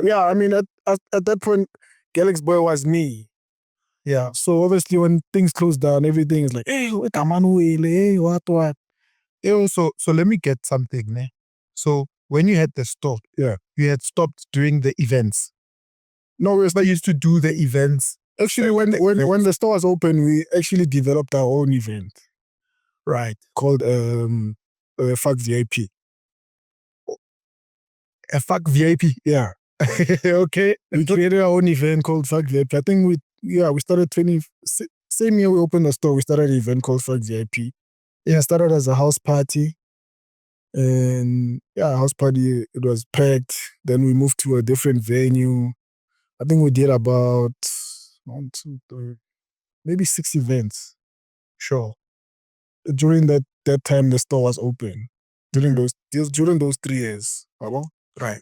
Yeah, I mean, at that point, Galaxy Boy was me. Yeah, so obviously when things closed down, everything is like, hey, what hey, what? So let me get something, ne? So when you had the store, Yeah. you had stopped doing the events. No, we used to do the events. Actually, when the store was open, we actually developed our own event. Right. Called Fuck VIP. A Fuck VIP? Yeah. Okay. We created our own event called Fuck VIP. I think we started same year we opened the store, we started an event called Fuck VIP. Yeah, it started as a house party. And yeah, house party, it was packed. Then we moved to a different venue. I think we did about 1, 2, 3, maybe 6 events. Sure. During that time, the store was open. During those 3 years. Right.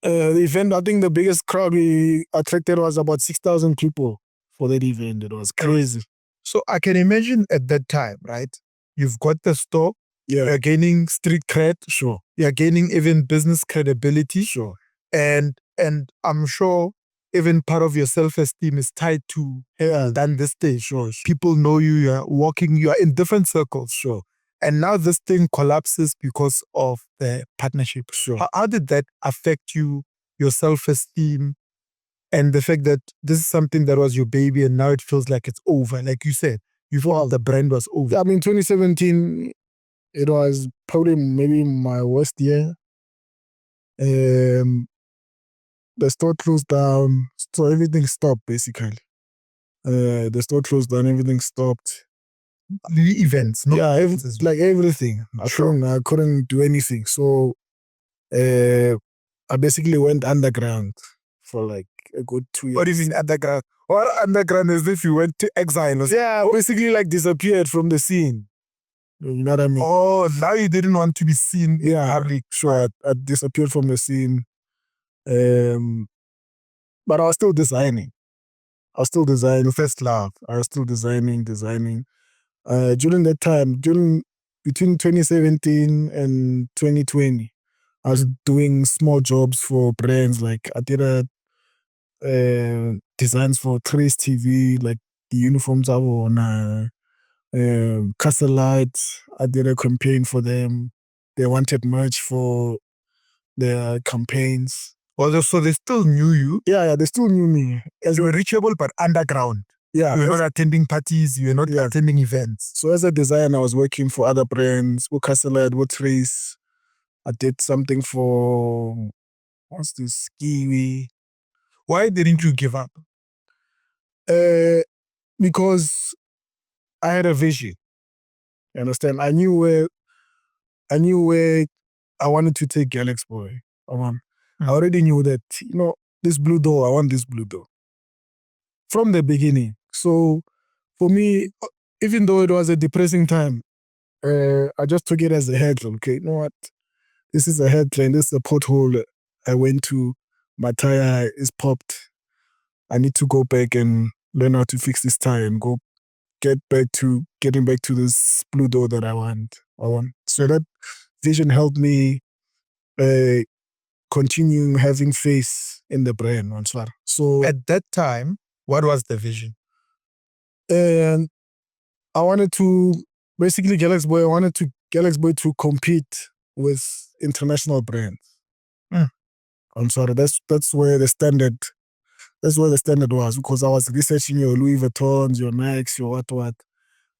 The event, I think the biggest crowd we attracted was about 6,000 people for that event. It was crazy. So I can imagine at that time, right? You've got the store. Yeah. You're gaining street cred. Sure. You're gaining even business credibility. Sure. And I'm sure even part of your self-esteem is tied to, hey, done this stage. Sure. People know you, you're walking, you are in different circles. Sure. And now this thing collapses because of the partnership. Sure. How did that affect you, your self-esteem, and the fact that this is something that was your baby and now it feels like it's over? Like you said, you thought the brand was over. I mean, 2017, it was probably maybe my worst year. The store closed down, so everything stopped basically. The store closed down, everything stopped. The events, no? Yeah, everything. I couldn't do anything. So I basically went underground for like a good 2 years. What do you mean underground? Or underground as if you went to exile? Yeah, basically like disappeared from the scene. You know what I mean? Oh, now you didn't want to be seen. Yeah, sure. I disappeared from the scene. But I was still designing. First love. I was still designing. During that time, between 2017 and 2020, I was doing small jobs for brands. Like I did designs for Trace TV, like the uniforms I wore on Castle Lights. I did a campaign for them. They wanted merch for their campaigns. Well, so they still knew you? Yeah, they still knew me. You were reachable, but underground. Yeah. You were not attending parties, you were not attending events. So as a designer, I was working for other brands, with Castle with Trace. I did something for, what's this, Kiwi. Why didn't you give up? Because I had a vision. You understand? I knew where I wanted to take Galaxy Boy. I already knew that, this blue door, I want this blue door. From the beginning. So for me, even though it was a depressing time, I just took it as a headline. Okay, you know what? This is a headline. This is a pothole I went to. My tire is popped. I need to go back and learn how to fix this tire and getting back to this blue door that I want. So that vision helped me continue having faith in the brand. So at that time, what was the vision? And I wanted to basically Galaxy Boy. I wanted to Galaxy Boy to compete with international brands. I'm sorry. That's where the standard. That's where the standard was, because I was researching your Louis Vuittons, your Nikes, your what.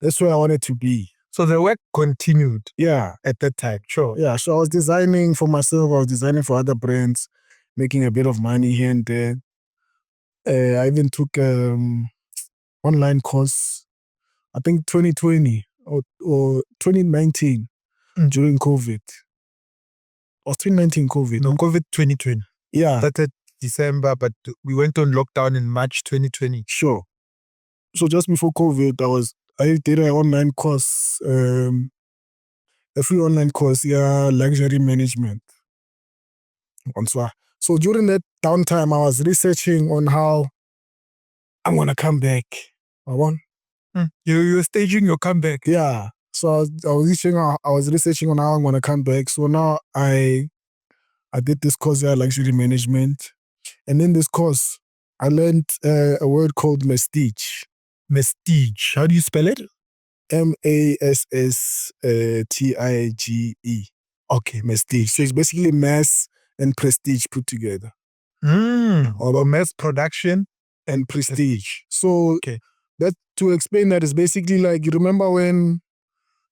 That's where I wanted to be. So the work continued. Yeah, at that time. Sure. Yeah. So I was designing for myself. I was designing for other brands, making a bit of money here and there. I even took online course. I think 2020 or 2019 during COVID. Or 2019 COVID? No, COVID 2020. Yeah. Started December, but we went on lockdown in March 2020. Sure. So just before COVID, I did an online course, a free online course, luxury management. So during that downtime, I was researching on how I'm gonna come back. You were staging your comeback. Yeah. So I was researching on how I'm gonna come back. So now I I did this course at luxury management. And in this course, I learned a word called mestige. Mestige. How do you spell it? Mastige. Okay, mestige. So it's basically mass and prestige put together. Or mass production and prestige. So that, to explain that, is basically like, you remember when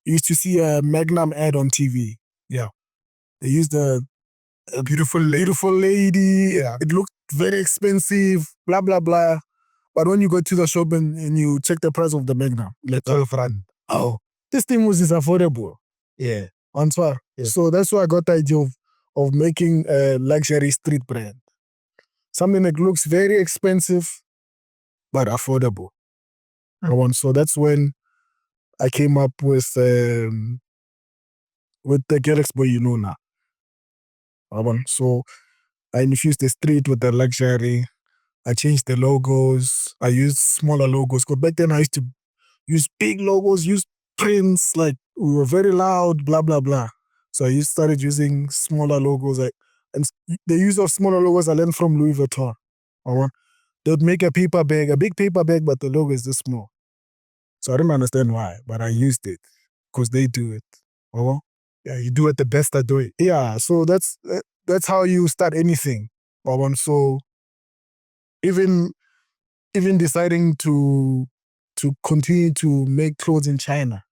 you used to see a Magnum ad on TV? Yeah. They used a beautiful lady. Yeah. It looked very expensive, blah, blah, blah. But when you go to the shop and you check the price of the Magnum, like 12 rand. Oh, this thing was affordable. Yeah. Yeah. So that's why I got the idea of making a luxury street brand. Something that looks very expensive, but affordable. So that's when I came up with the Girl Expo you know now. So I infused the street with the luxury. I changed the logos. I used smaller logos. Because back then I used to use big logos, use prints, like we were very loud, blah, blah, blah. So I started using smaller logos. And the use of smaller logos I learned from Louis Vuitton. They would make a paper bag, a big paper bag, but the logo is this small. So I didn't understand why, but I used it because they do it. Yeah, you do it the best at doing. Yeah, so that's how you start anything. So even deciding to continue to make clothes in China.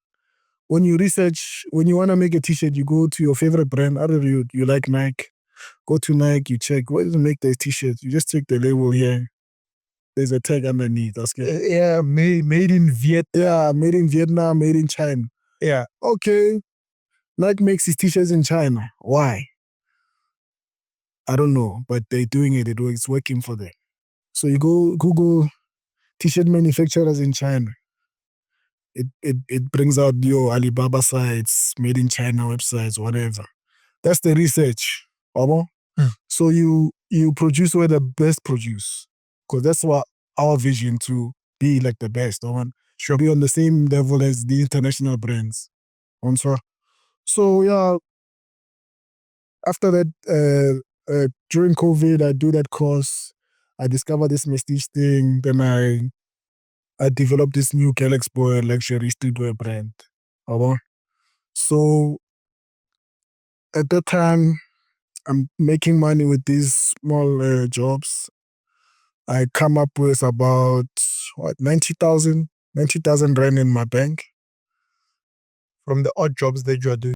When you want to make a t-shirt, you go to your favorite brand. Either you like Nike, go to Nike, you check, where does it make these t-shirts? You just check the label here. There's a tag underneath. That's good. Yeah, made in Vietnam. Yeah, made in Vietnam, made in China. Yeah. Okay. Nike makes his t-shirts in China. Why? I don't know, but they're doing it. It's working for them. So you go Google t-shirt manufacturers in China. It brings out your Alibaba sites, made in China websites, whatever. That's the research. So you produce where the best produce. Because that's what our vision, to be like the best. Should be on the same level as the international brands. So yeah, after that, during COVID, I do that course. I discovered this Mestige thing. Then I developed this new Girl Expo luxury streetwear brand. So at that time, I'm making money with these small jobs. I come up with about 90,000 rand in my bank from the odd jobs that you are doing.